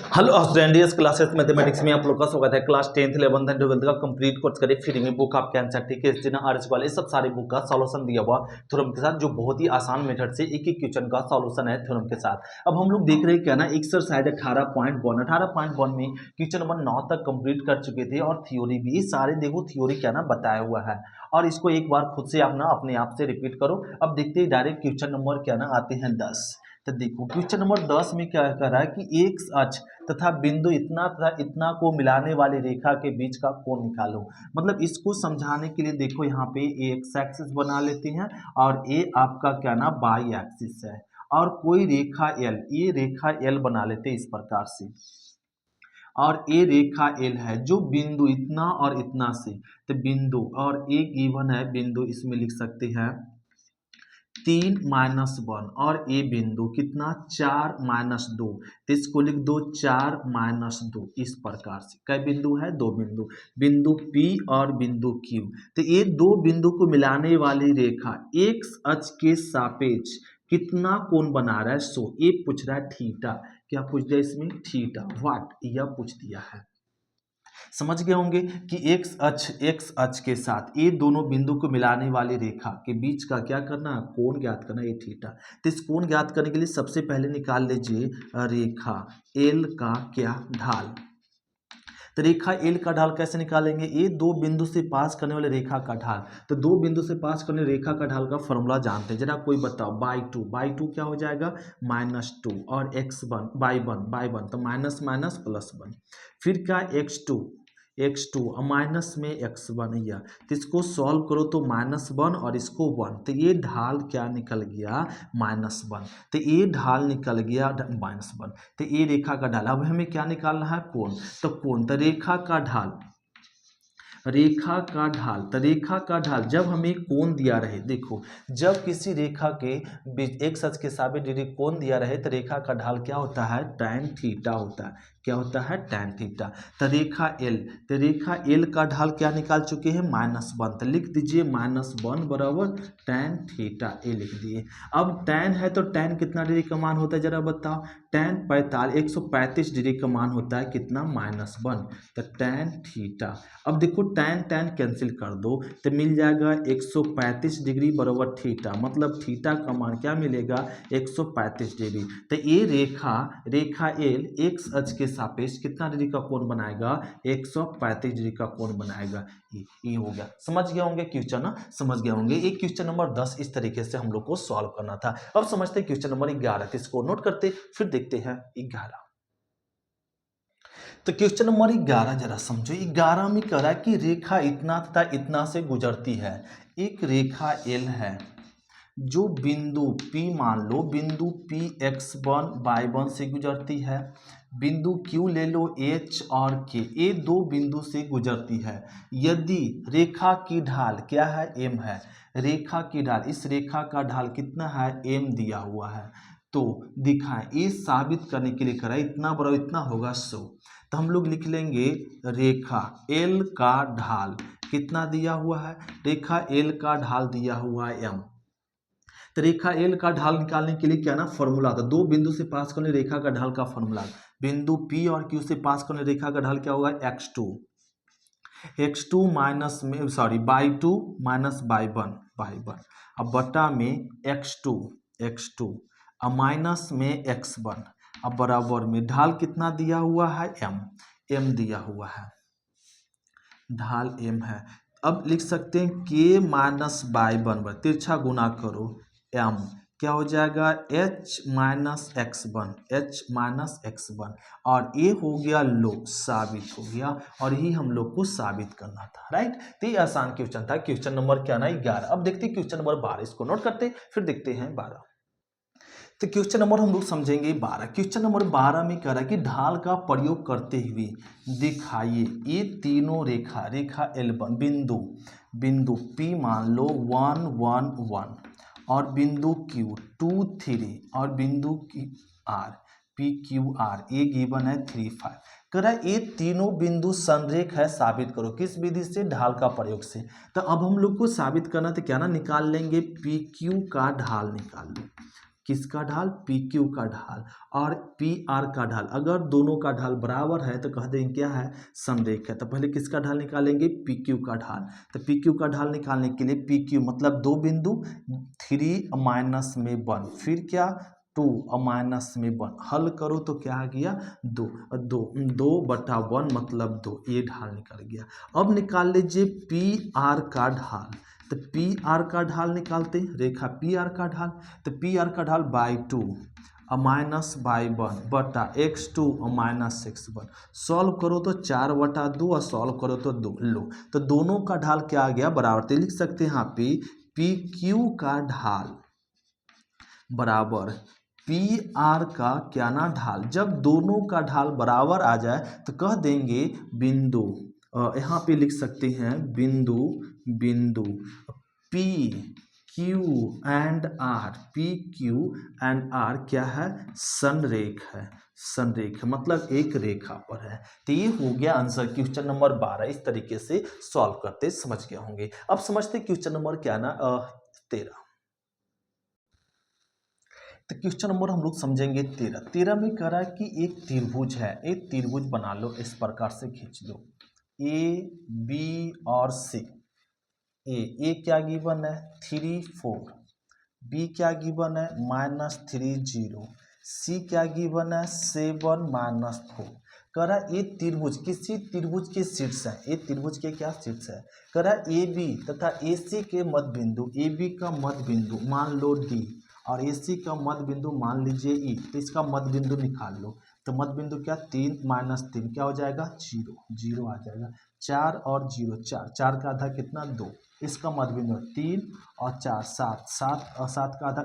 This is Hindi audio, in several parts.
हेलो स्टूडेंट, क्लासेस मैथमेटिक्स में आप लोग का स्वागत है। Class 10th 11th and 12th का कंप्लीट कोर्स करिए फ्री में। बुक आपके आंसर ठीक है, इसलिए आरएस वाले सब सारे बुक का सॉल्यूशन दिया हुआ थ्योरम के साथ, जो बहुत ही आसान मेथड से एक एक क्वेश्चन का सॉल्यूशन है थ्योरम के साथ। अब हम लोग देख रहे हैं क्या ना, एक्सरसाइज 18.1 में क्वेश्चन नंबर 9 तक कंप्लीट कर चुके थे और थ्योरी भी सारे देखो थ्योरी क्या ना बताया हुआ है, और इसको एक बार खुद से आप ना अपने आप से रिपीट करो। अब देखते हैं डायरेक्ट क्वेश्चन नंबर क्या ना आते हैं 10। तो देखो क्वेश्चन नंबर 10 में क्या कर रहा है कि एक अक्ष तथा बिंदु इतना तथा इतना को मिलाने वाली रेखा के बीच का कोण निकालो। मतलब इसको समझाने के लिए देखो यहाँ पे एक्स एक्सिस बना लेते हैं और ये आपका क्या ना वाई एक्सिस है, और कोई रेखा एल, ये रेखा एल बना लेते हैं इस प्रकार से, और ये रेखा एल है जो बिंदु इतना और इतना से, तो बिंदु और एक गिवन है बिंदु, इसमें लिख सकते हैं 3-1 और ए बिंदु कितना 4-2, तो इसको लिख दो 4-2। इस प्रकार से कई बिंदु है, दो बिंदु, बिंदु P और बिंदु Q। तो ये दो बिंदु को मिलाने वाली रेखा एक्स अक्ष के सापेक्ष कितना कोण बना रहा है, सो ये पूछ रहा है थीटा। क्या पूछ दिया इसमें? थीटा। व्हाट, यह पूछ दिया है। समझ गए होंगे कि एक्स अक्ष के साथ ये दोनों बिंदु को मिलाने वाली रेखा के बीच का क्या करना है, कोण ज्ञात करना है, ये थीटा। तो इस कोण ज्ञात करने के लिए सबसे पहले निकाल लीजिए रेखा एल का क्या ढाल। तो रेखा एल का ढाल कैसे निकालेंगे, ये दो बिंदु से पास करने वाले रेखा का ढाल। तो दो बिंदु से पास करने रेखा का ढाल का फॉर्मूला जानते हैं, जरा कोई बताओ। बाई टू क्या हो जाएगा, -2, और x1 बाई वन तो माइनस माइनस प्लस 1, फिर क्या x2 और माइनस में x1 या, तो इसको सॉल्व करो तो -1 और इसको 1, तो ये ढाल क्या निकल गया, -1। तो ये ढाल निकल गया -1, तो ये रेखा का ढाल। अब हमें क्या निकालना है, कोण। तो कोण, तो रेखा का ढाल तो रेखा का ढाल जब हमें कोण दिया रहे, देखो जब किसी रेखा के एक अक्ष के सापेक्ष डिग्री कोण दिया रहे तो रेखा का ढाल क्या होता है, tan थीटा होता है। क्या होता है, tan थीटा। तो रेखा एल का ढाल क्या निकाल चुके हैं, -1, तो लिख दीजिए -1 बराबर tan थीटा, ए लिख दिए। अब tan है तो tan कितना डिग्री का मान होता है, जरा बताओ। tan 135 डिग्री का मान होता है कितना, -1, तो tan थीटा। अब देखो tan कैंसिल कर दो तो मिल जाएगा 135 डिग्री बराबर थीटा, मतलब थीटा का मान क्या मिलेगा, 135 डिग्री। तो ये रेखा एल एक्स अक्ष के सापेक्ष कितना डिग्री का कोण बनाएगा, 135 डिग्री का कोण बनाएगा। ये हो गया। समझ गए होंगे क्वेश्चन ना, समझ गए होंगे। एक क्वेश्चन नंबर 10 इस तरीके से हम लोग को सॉल्व करना था। अब समझते हैं क्वेश्चन नंबर 11, इसको नोट करते फिर देखते हैं 11। तो क्वेश्चन नंबर 11 जरा समझो। 11 में कह रहा है कि रेखा इतना तथा इतना से गुजरती है। एक रेखा एल है जो बिंदु P, मान लो बिंदु P x1 y1 से गुजरती है। बिंदु Q ले लो H और K, ये दो बिंदु से गुजरती है। यदि रेखा की ढाल क्या है, m है। रेखा की ढाल, इस रेखा का ढाल कितना है, m दिया हुआ है। तो दिखाएं, ये साबित करने के लिए करा इतना बड़ा इतना होगा 100। तो हम लोग लिख लेंगे रेखा L का ढाल कितना दिया हुआ है, रेखा L का ढाल दिया हुआ है m। तो रेखा एल का ढाल निकालने के लिए क्या ना फॉर्मूला था, दो बिंदु से पास करने रेखा का ढाल का फॉर्मूला। बिंदु P और Q से पास करने रेखा का ढाल क्या होगा, x2 माइनस में बाई 2 माइनस बाई वन, अब बटा में x2 अब माइनस में x1, अब बराबर में ढाल कितना दिया हुआ है, m दिया हुआ है, ढाल m है। अब लिख सकते हैं k माइनस बाई 1 तिरछा गुना करो m, क्या हो जाएगा h माइनस x1 और ये हो गया लो साबित हो गया, और यही हम लोग को साबित करना था, राइट। तो ये आसान क्वेश्चन था, क्वेश्चन नंबर क्या ना 11। अब देखते हैं क्वेश्चन नंबर 12, इसको नोट करते फिर देखते हैं 12। तो क्वेश्चन नंबर हम लोग समझेंगे 12। क्वेश्चन नंबर 12 में कह रहा है कि ढाल का प्रयोग करते हुए दिखाइए ये तीनों रेखा L1 बिंदु P मान लो 1 1 1 और बिंदु Q 2 3 और बिंदु R P Q R ये गिवन है 3 5। कह रहा है ये तीनों बिंदु संरेख है, साबित करो। किस विधि से, ढाल का प्रयोग से। तो अब हम लोग को साबित करना तो क्या ना निकाल लेंगे PQ का ढाल निकाल लो। किसका ढाल, पी क्यू का ढाल और पी आर का ढाल। अगर दोनों का ढाल बराबर है तो कह देंगे क्या है, समरेख है। तो पहले किसका ढाल निकालेंगे, पी क्यू का ढाल। तो पी क्यू का ढाल निकालने के लिए पी क्यू मतलब दो बिंदु, 3 माइनस में 1, फिर क्या 2 और माइनस में 1, हल करो तो क्या आ गया, 2 2/1 मतलब 2, ये ढाल निकल गया। अब निकाल लीजिए पी आर का ढाल। तो पी आर का ढाल निकालते हैं, रेखा पी आर का ढाल। तो पी आर का ढाल /2 और माइनस /1 बटा x2 और माइनस x1। सॉल्व करो तो 4/2 और सॉल्व करो तो 2। लो तो दोनों का ढाल क्या आ गया, बराबर। तो लिख सकते हैं यहाँ पे पी क्यू का ढाल बराबर पी आर का क्या ना ढाल। जब दोनों का ढाल बराबर आ जाए तो कह देंगे बिंदु, यहाँ पे लिख सकते हैं बिंदु P Q and R, P Q and R क्या है, संरेख है। संरेख मतलब एक रेखा पर है। तो ये हो गया आंसर क्वेश्चन नंबर 12। इस तरीके से सॉल्व करते समझ गए होंगे। अब समझते क्वेश्चन नंबर क्या ना 13। तो क्वेश्चन नंबर हम लोग समझेंगे 13 में कह रहा है कि एक त्रिभुज है, एक त्रिभुज बना लो, इस प्रकार से खींच लो, ए बी और सी। ए क्या गिवन है 3 4, बी क्या गिवन है -3 0, सी क्या गिवन है 7 -4। कह रहा है ये त्रिभुज किसी त्रिभुज के शीर्ष है, ये त्रिभुज के क्या शीर्ष है। कह रहा है ए बी तथा ए सी के मध्य बिंदु, ए बी का मध्य बिंदु मान लो डी और ए सी का मध्य बिंदु मान लीजिए ई। तो इसका मध्य बिंदु निकाल लो। तो मध्य बिंदु क्या 3 - 3 क्या हो जाएगा 0, 0 आ जाएगा। 4 और 0 4, 4 का आधा कितना 2, इसका मध्य बिंदु 3 और 4 7, 7 और 7 का आधा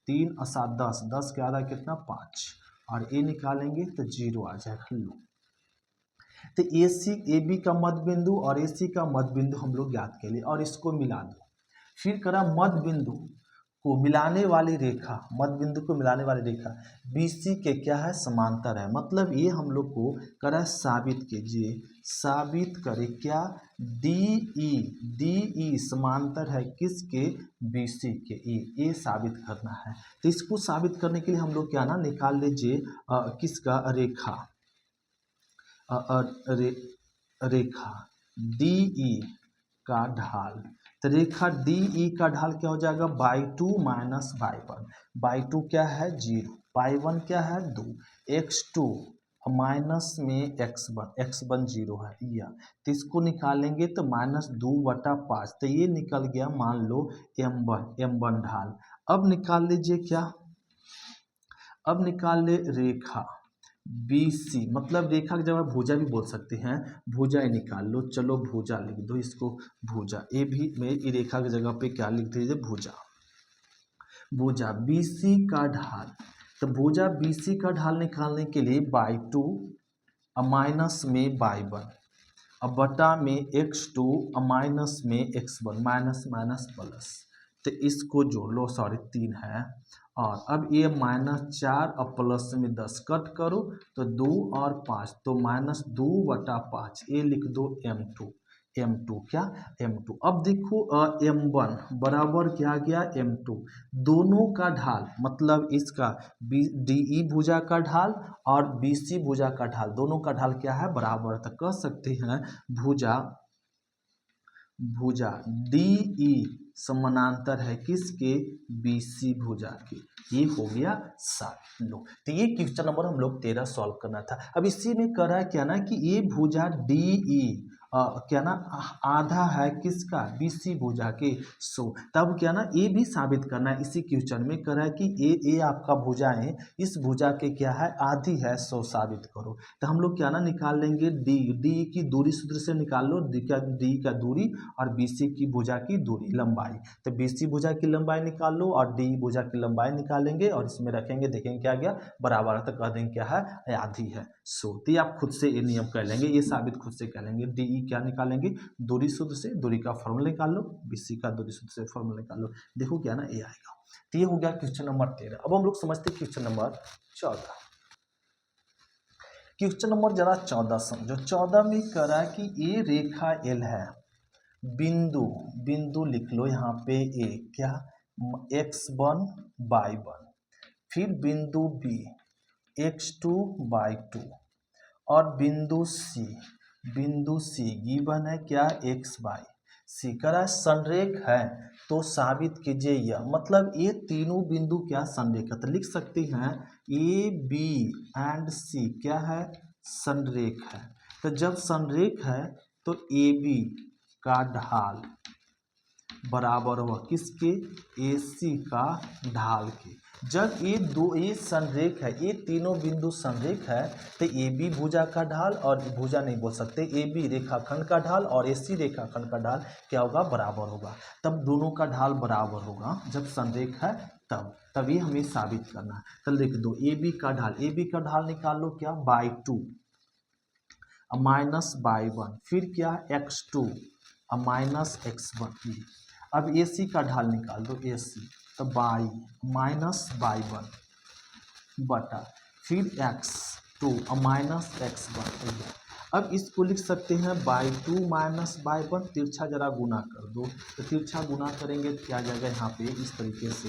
3 और 7 10, 10 का आधा कितना 5 और ए निकालेंगे तो 0 आ जाएगा। लो तो ए सी ए बी का मध्य बिंदु और ए सी का मध्य बिंदु हम लोग ज्ञात के लिए और इसको मिला दो। फिर करा मध्य बिंदु को मिलाने वाली रेखा, मध्य बिंदु को मिलाने वाली रेखा BC के क्या है समांतर है। मतलब ये हम लोग को करा साबित कीजिए, साबित करें क्या DE समांतर है किसके BC के, ये साबित करना है। तो इसको साबित करने के लिए हम लोग क्या ना निकाल लीजिए किसका रेखा रेखा DE का ढाल। तो रेखा DE का ढाल क्या हो जाएगा /2 - /1। /2 क्या है 0, /1 क्या है 2, x2 माइनस में x1 0 है या। तो इसको निकालेंगे तो -2/5। तो ये निकल गया मान लो m1 ढाल। अब निकाल लीजिए क्या, अब निकाल ले रेखा BC मतलब रेखा की जगह भुजा भी बोल सकते हैं, भुजा ही निकाल लो। चलो भुजा लिख दो इसको, भुजा ए भी में ई रेखा की जगह पे क्या लिख दीजिए भुजा। भुजा BC का ढाल। तो भुजा BC का ढाल निकालने के लिए /2 और माइनस में /1 और बटा में x2 और माइनस में x1, माइनस माइनस प्लस। तो इसको जोड़ लो, सॉरी 3 है। और अब ये -4 और प्लस में 10 कट करो तो 2 और 5, तो -2/5। ये लिख दो m2 क्या m2। अब देखो m1 बराबर क्या गया m2। दोनों का ढाल मतलब इसका DE भुजा का ढाल और BC भुजा का ढाल, दोनों का ढाल क्या है बराबर। तो कह सकते हैं भुजा DE समानांतर है किसके BC भुजा के। ये हो गया 7। लो तो ये क्वेश्चन नंबर हम लोग 13 सॉल्व करना था। अब इसी में कर रहा है क्या ना कि ये भुजा DE क्या ना आधा है किसका BC भुजा के 100। तब क्या ना ये भी साबित करना है। इसी क्वेश्चन में कर रहा है कि ये आपका भुजाएं इस भुजा के क्या है आधी है 100 साबित करो। तो हम लोग क्या ना निकाल लेंगे डी की दूरी सूत्र से निकाल लो, डी का दूरी और BC की भुजा की दूरी लंबाई। तो BC भुजा की लंबाई निकाल लो और DE भुजा की लंबाई निकालेंगे और इसमें रखेंगे, देखेंगे क्या गया बराबर है। तो कह देंगे क्या है आधी है 100। तो आप खुद से ये नियम कर लेंगे, ये साबित खुद से कर लेंगे। DE क्या निकालेंगे दूरी सूत्र से, दूरी का फॉर्मूला निकाल लो, BC का दूरी सूत्र से फॉर्मूला निकाल लो। देखो क्या ना ये आएगा। तो ये हो गया क्वेश्चन नंबर 13। अब हम लोग समझते हैं क्वेश्चन नंबर 14। क्वेश्चन नंबर जरा 14 समझो। 14 में कह रहा है कि ये रेखा L है, बिंदु लिख लो यहाँ पे ए क्या x1 y1। फिर बिंदु बी x2/2 और बिंदु सी गिवन है क्या x/c करा संरेख है तो साबित कीजिए यह मतलब ये तीनों बिंदु क्या संरेख है तो लिख सकते हैं ए बी एंड सी क्या है संरेख है। तो जब संरेख है तो ए बी का ढाल बराबर हुआ किसके AC का ढाल के। जब ये संरेख है ये तीनों बिंदु संरेख है तो AB भुजा का ढाल और भुजा नहीं बोल सकते AB रेखाखंड का ढाल और AC रेखाखंड का ढाल क्या होगा बराबर होगा। तब दोनों का ढाल बराबर होगा जब संरेख है तभी हमें साबित करना है। तो लिख दो AB का ढाल निकाल लो क्या /2 -/1 फिर क्या x2 -x1 अब AC का ढाल निकाल दो AC तो -/1 बटा फिर x2 -x1 अब इसको लिख सकते हैं /2 -/1 तिरछा जरा गुना कर दो तो तिरछा गुना करेंगे तो क्या आ जाएगा यहाँ पे इस तरीके से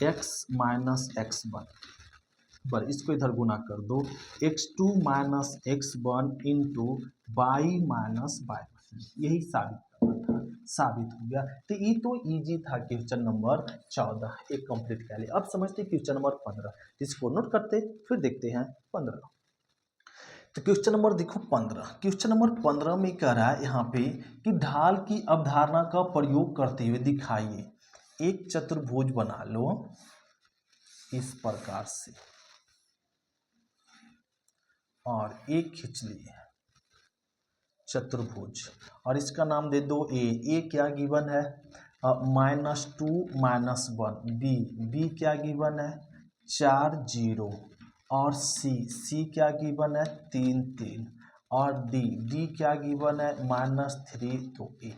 x -x1 पर इसको इधर गुना कर दो x2 -x1 into y -y यही साबित हो गया। तो ये तो इजी था क्वेश्चन नंबर 14 एक कंप्लीट कर लिया। अब समझते क्वेश्चन नंबर 15 इसको नोट करते फिर देखते हैं 15। तो क्वेश्चन नंबर देखो 15 क्वेश्चन नंबर 15 में कह रहा है यहाँ पे कि ढाल की अवधारणा का प्रयोग करते हुए दिखाइए एक चतुर्भुज बना लो इस प्रकार से और एक खींच लिए चतुर्भुज और इसका नाम दे दो ए क्या गिवन है -2 -1 बी क्या गिवन है 4 0 और सी क्या गिवन है 3 3 और डी क्या गिवन है -3 तो A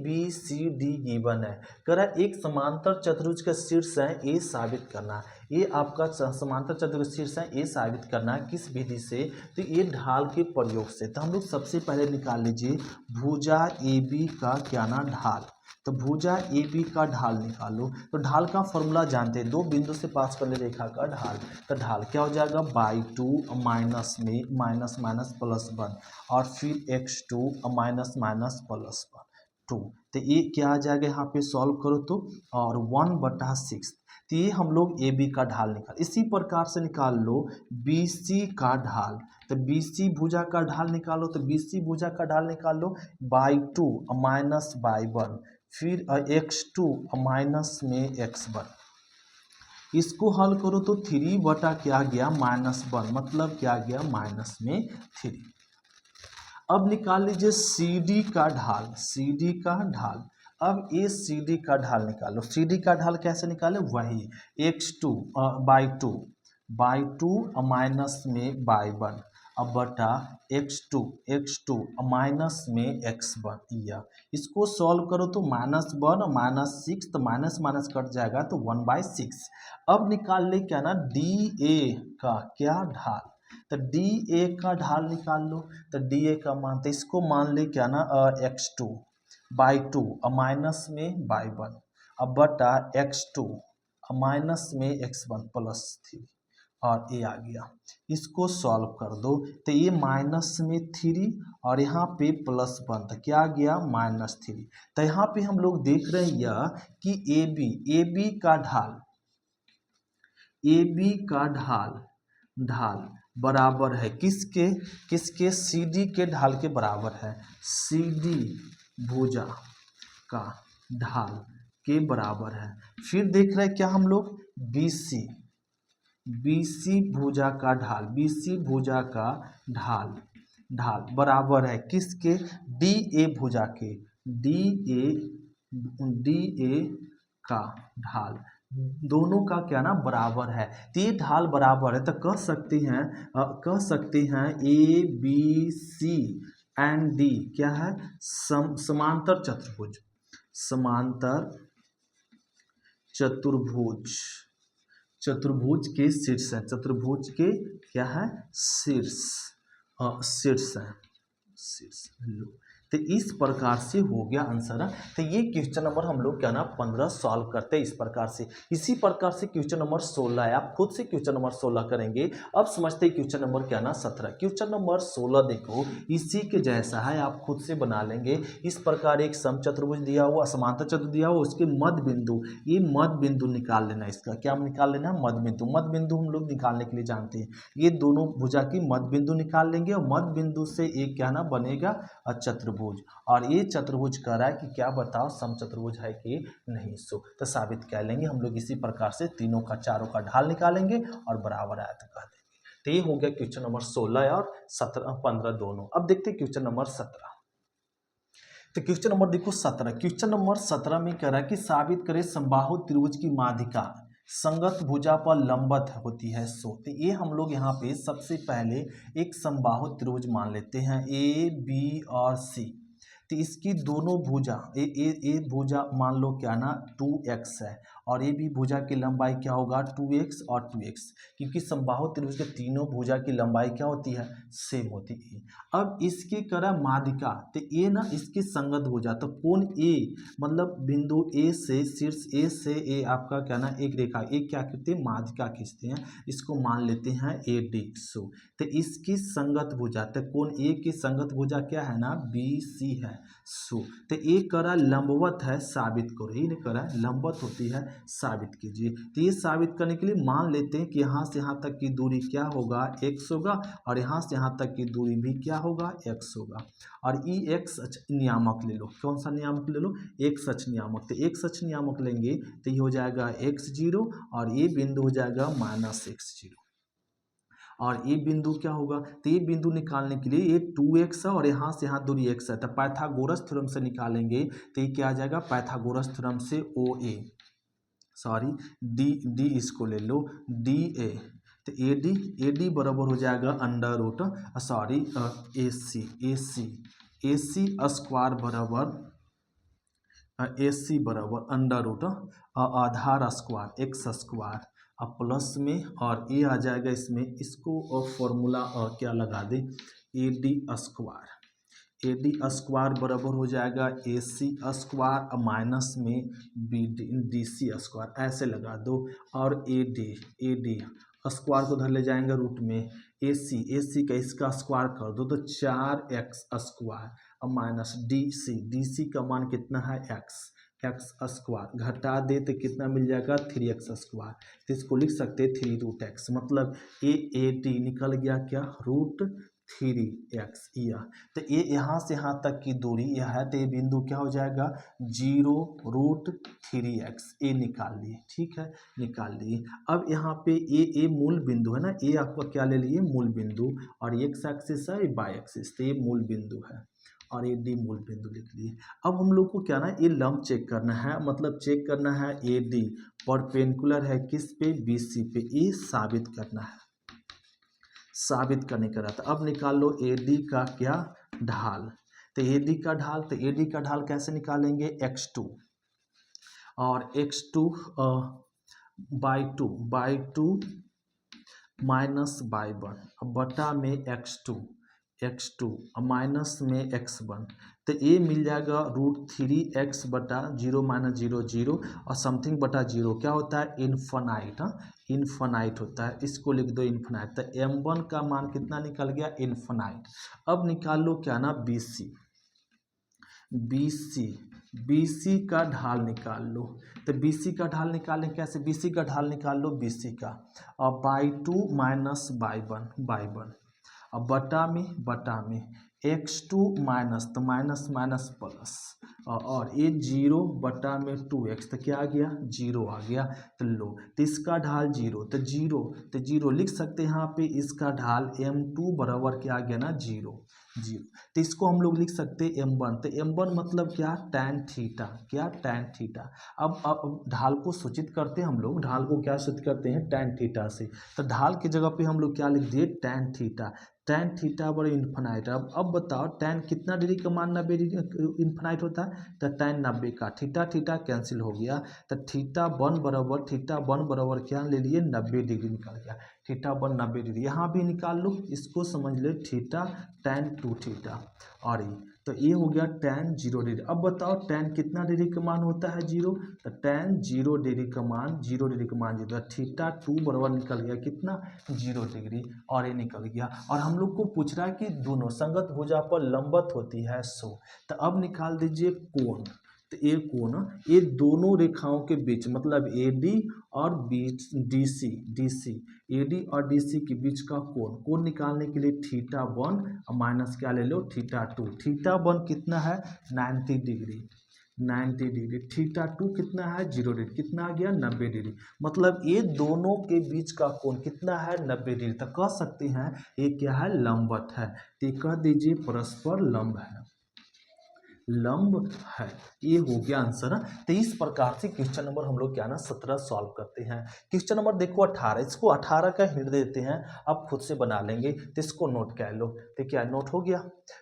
B C D given है। कह रहा है एक समांतर चतुर्भुज का शीर्ष है ए साबित करना ये आपका समांतर चतुर्भुज शीर्ष है ए साबित करना किस विधि से तो ये ढाल के प्रयोग से। तो हम लोग सबसे पहले निकाल लीजिए भुजा ए बी का क्या ना ढाल। तो भुजा ए बी का ढाल निकालो तो ढाल का फॉर्मूला जानते हैं दो बिंदु से पास करने रेखा का ढाल। तो ढाल क्या हो जाएगा /2 माइनस में -+1 और फिर x2 -++2 तो ये क्या आ जाएगा यहाँ पे सॉल्व करो तो और 1/6 तो ये हम लोग ए बी का ढाल निकाल। इसी प्रकार से निकाल लो BC का ढाल। तो BC भुजा का ढाल निकालो तो BC भुजा का ढाल निकाल लो /2 -/1 फिर x2 माइनस में x1 इसको हल करो तो 3 बटा क्या गया -1 मतलब क्या गया -3। अब निकाल लीजिए CD का ढाल अब ये CD का ढाल निकालो CD का ढाल कैसे निकाले वही x2 /2 माइनस में y1 अब बटा x2 माइनस में x1 या इसको सॉल्व करो तो -1 -6 तो माइनस कट जाएगा तो 1/6। अब निकाल ले क्या ना DA का क्या ढाल। तो DA का ढाल निकाल लो तो DA का मान तो इसको मान ले क्या ना x2/2 माइनस में y1 अब बटा x2 माइनस में x1 +3 और ये आ गया। इसको सॉल्व कर दो तो ये -3 और यहाँ पे +1 तो क्या आ गया -3। तो यहाँ पे हम लोग देख रहे हैं यह कि ए बी का ढाल बराबर है किसके CD के ढाल के बराबर है CD भुजा का ढाल के बराबर है। फिर देख रहे हैं क्या हम लोग BC भुजा का ढाल बराबर है किसके DA भुजा के DA का ढाल दोनों का क्या ना बराबर है। तो ये ढाल बराबर है तो कह सकते हैं ABC एंड D क्या है समांतर चतुर्भुज के शीर्ष है चतुर्भुज के क्या है शीर्ष है लो तो इस प्रकार से हो गया आंसर। तो ये क्वेश्चन नंबर हम लोग क्या ना 15 सॉल्व करते हैं इस प्रकार से। इसी प्रकार से क्वेश्चन नंबर 16 है, आप खुद से क्वेश्चन नंबर 16 करेंगे। अब समझते हैं क्वेश्चन नंबर क्या ना 17। क्वेश्चन नंबर 16 देखो इसी के जैसा है, आप खुद से बना लेंगे। इस प्रकार एक समचतुर्भुज दिया हुआ, समांतर चतुर्भुज दिया हुआ, उसके मध्य बिंदु, ये मध्य बिंदु निकाल लेना। इसका क्या निकाल लेना है? मध्य बिंदु। मध्य बिंदु हम लोग निकालने के लिए जानते हैं, ये दोनों भुजा की मध्य बिंदु निकाल लेंगे और मध्य बिंदु से एक क्या ना बनेगा चतुर्भुज। और ये चतुर्भुज कह रहा है कि क्या बताओ समचतुर्भुज है कि नहीं। सो तो साबित कर लेंगे हम लोग इसी प्रकार से, तीनों का चारों का ढाल निकालेंगे और बराबर आया तो कह देंगे। तो ये हो गया क्वेश्चन नंबर 16 और 17 15 दोनों। अब देखते हैं क्वेश्चन नंबर 17। तो क्वेश्चन नंबर देखो 17। क्वेश्चन नंबर 17 में कह रहा है कि साबित करें समबाहु त्रिभुज की माध्यिका संगत भुजा पर लंबवत होती है। सो तो ये हम लोग यहाँ पे सबसे पहले एक समबाहु त्रिभुज मान लेते हैं, ए बी और सी। तो इसकी दोनों भुजा ए भुजा मान लो क्या ना 2x है, और ये भी भुजा की लंबाई क्या होगा 2x और 2x, क्योंकि समबाहु त्रिभुज के तीनों भुजा की लंबाई क्या होती है? सेम होती है। अब इसकी करा माध्यिका, तो ए ना इसकी संगत भुजा, तो कोण ए मतलब बिंदु ए से शीर्ष ए से ए आपका क्या ना एक रेखा, एक क्या करते हैं माध्यिका खींचते हैं, इसको मान लेते हैं ए डी। सो तो इसकी संगत भुजा, तो कोण ए की संगत भुजा क्या है ना बी सी है। सो तो ए करा लंबवत है, साबित करो। ही नहीं करा लंबवत होती है, साबित कीजिए। तो ये साबित करने के लिए मान लेते हैं कि यहाँ से यहाँ तक की दूरी क्या होगा x होगा, और यहाँ से यहाँ तक की दूरी भी क्या होगा x होगा। और ई एक्स नियामक ले लो, कौन सा नियामक ले लो? एक्स अक्ष नियामक। तो एक्स अक्ष नियामक लेंगे तो ये हो जाएगा x0, और ये बिंदु हो जाएगा -x0, और ये बिंदु क्या होगा? तो ये बिंदु निकालने के लिए ये 2x है और यहाँ से यहाँ दूरी x है, तो पाइथागोरस थ्योरम से निकालेंगे तो ये क्या आ जाएगा? पाइथागोरस थ्योरम से OA, सॉरी डी इसको ले लो DA। तो AD बराबर हो जाएगा under root sorry AC square बराबर AC बराबर अंडर रूट आधार स्क्वायर x स्क्वायर अब प्लस में, और ये आ जाएगा इसमें, इसको फॉर्मूला क्या लगा दें AD स्क्वायर बराबर हो जाएगा AC स्क्वायर माइनस में DC स्क्वायर, ऐसे लगा दो। और AD स्क्वायर को धर ले जाएंगे रूट में, AC का इसका स्क्वायर कर दो तो 4x स्क्वायर और माइनस DC का मान कितना है x स्क्वायर, घटा दे तो कितना मिल जाएगा 3x स्क्वायर। तो इसको लिख सकते हैं 3√x, मतलब AD निकल गया क्या √3x। तो ये यहाँ से यहाँ तक की दूरी यह है, तो ये बिंदु क्या हो जाएगा 0√3x, ए निकाल लिए। ठीक है, निकाल लिए। अब यहाँ पे ए मूल बिंदु है ना, ए आपका क्या ले लिए मूल बिंदु, और एक्स एक्सिस है बाई एक्सिस, तो ये मूल बिंदु है और ये डी मूल बिंदु लिख लिए। अब हम लोग को क्या ना ये लंब चेक करना है, मतलब चेक करना है AD परपेंडिकुलर है किस पे BC पे, ये साबित करना है, साबित करने का रहता। अब निकाल लो AD का क्या ढाल, तो AD का ढाल, तो AD का ढाल कैसे निकालेंगे x2, और x2 by two minus by 1 बटा में x2 माइनस में x1, तो ये मिल जाएगा √3x बटा 0 - 0 0 और समथिंग बटा 0 क्या होता है इन्फानाइट, इन्फानाइट होता है, इसको लिख दो इन्फानाइट। तो m1 का मान कितना निकल गया इन्फानाइट। अब निकाल लो क्या ना BC का ढाल निकाल लो। तो BC का ढाल निकालें कैसे? BC का ढाल निकाल लो BC का, और बाई 2 माइनस बाई 1 अब बटा में x2 माइनस, तो माइनस माइनस प्लस, और ये 0 बटा में 2x, तो क्या आ गया 0 आ गया। तो लो, तो इसका ढाल 0, तो 0 लिख सकते हैं यहाँ पे, इसका ढाल m2 बराबर क्या आ गया ना 0। तो इसको हम लोग लिख सकते हैं m1, तो m1 मतलब क्या tan थीटा, क्या tan थीटा। अब ढाल को सूचित करते हैं हम लोग, ढाल को क्या सूचित करते हैं tan थीटा से, तो ढाल की जगह पे हम लोग क्या लिख दिए tan थीटा बड़े इन्फानाइट। अब बताओ tan कितना डिग्री का मान 90 डिग्री इन्फानाइट होता है, तो tan 90 का, थीटा कैंसिल हो गया, तो थीटा वन बराबर क्या ले लिए 90 डिग्री निकल गया। थीटा 1 90 डिग्री, यहाँ भी निकाल लो, इसको समझ ले थीटा tan 2 थीटा, और ये तो ये हो गया tan 0 डिग्री। अब बताओ tan कितना डिग्री का मान होता है 0, तो tan 0 डिग्री का मान 0 डिग्री का मान 0, थीटा 2 बराबर निकल गया कितना 0 डिग्री, और ये निकल गया। और हम लोग को पूछ रहा है कि दोनों संगत भुजा पर लंबवत होती है 100, तो अब निकाल दीजिए कोण। तो ये कोण, ये दोनों रेखाओं के बीच मतलब AD और बीच DC AD और DC के बीच का कोण निकालने के लिए थीटा 1 और माइनस क्या ले लो थीटा 2। थीटा 1 कितना है 90 डिग्री, 90 डिग्री, थीटा 2 कितना है 0 डिग्री, कितना आ गया 90 डिग्री। मतलब ये दोनों के बीच का कोण कितना है 90 डिग्री। तो कह सकते हैं ये क्या है लंबवत है, तो कह दीजिए परस्पर लंब है, लंब है। ये हो गया आंसर। तो इस प्रकार से क्वेश्चन नंबर हम लोग क्या ना 17 सॉल्व करते हैं। क्वेश्चन नंबर देखो 18, इसको 18 का हिंट देते हैं, आप खुद से बना लेंगे, तो इसको नोट कर लो। तो क्या नोट हो गया।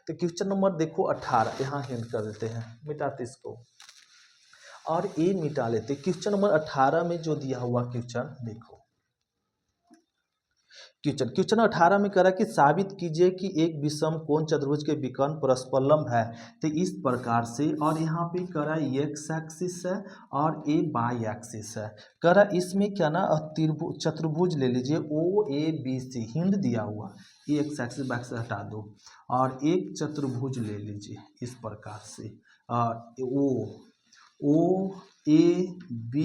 तो क्वेश्चन नंबर देखो 18, यहाँ हिंट कर देते हैं, मिटाते इसको और ये मिटा लेते। क्वेश्चन नंबर 18 में जो दिया हुआ क्वेश्चन देखो, क्वेश्चन 18 में कह रहा है कि साबित कीजिए कि एक विषम कोण चतुर्भुज के विकर्ण परस्पर लंब है। तो इस प्रकार से, और यहाँ पे कह रहा है एक्स एक्सिस है और ए वाई एक्सिस है। कह रहा है इसमें क्या ना चतुर्भुज ले लीजिए OABC, हिंट दिया हुआ, ये एक्स एक्सिस बैक से हटा दो, और एक चतुर्भुज ले लीजिए इस प्रकार से OAB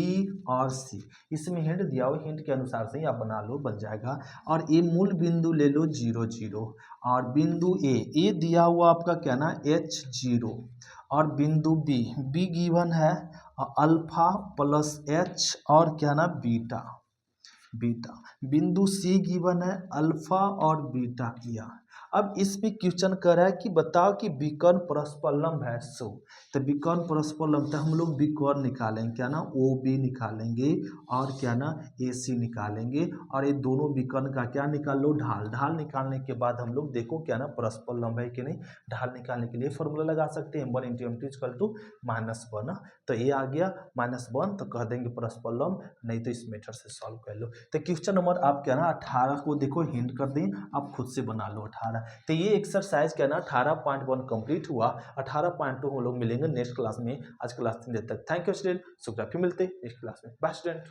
और C, इसमें हिंट दिया हो, हिंट के अनुसार से ही आप बना लो, बन जाएगा। और ये मूल बिंदु ले लो 0 0, और बिंदु ए दिया हुआ आपका क्या ना H0, और बिंदु बी गिवन है अल्फा प्लस H और क्या ना बीटा, बिंदु C गिवन है अल्फा और बीटा किया। अब इसमें क्वेश्चन कर रहा है कि बताओ कि विकर्ण परस्पर लंब है 100। तो विकर्ण परस्पर लंब, तो हम लोग विकर्ण निकालेंगे क्या ना OB निकालेंगे और क्या ना AC निकालेंगे, और ये दोनों विकर्ण का क्या निकाल लो ढाल निकालने के बाद हम लोग देखो क्या ना परस्पर लंब है कि नहीं। ढाल निकालने के लिए फॉर्मूला लगा सकते हैं, 1 × M2 =-1। तो ये आ गया -1, तो कह देंगे परस्पर लंब, नहीं तो इस मेथड से सॉल्व कर लो। तो क्वेश्चन नंबर आप क्या ना 18 को देखो, हिंट कर दें, आप खुद से बना लो 18। तो ये एक्सरसाइज क्या ना 18.1 कंप्लीट हुआ। 18.2 हम लोग मिलेंगे नेक्स्ट क्लास में। आज क्लास 3 तक थैंक यू स्टूडेंट, शुक्रिया, फिर मिलते हैं नेक्स्ट क्लास में। Bye student.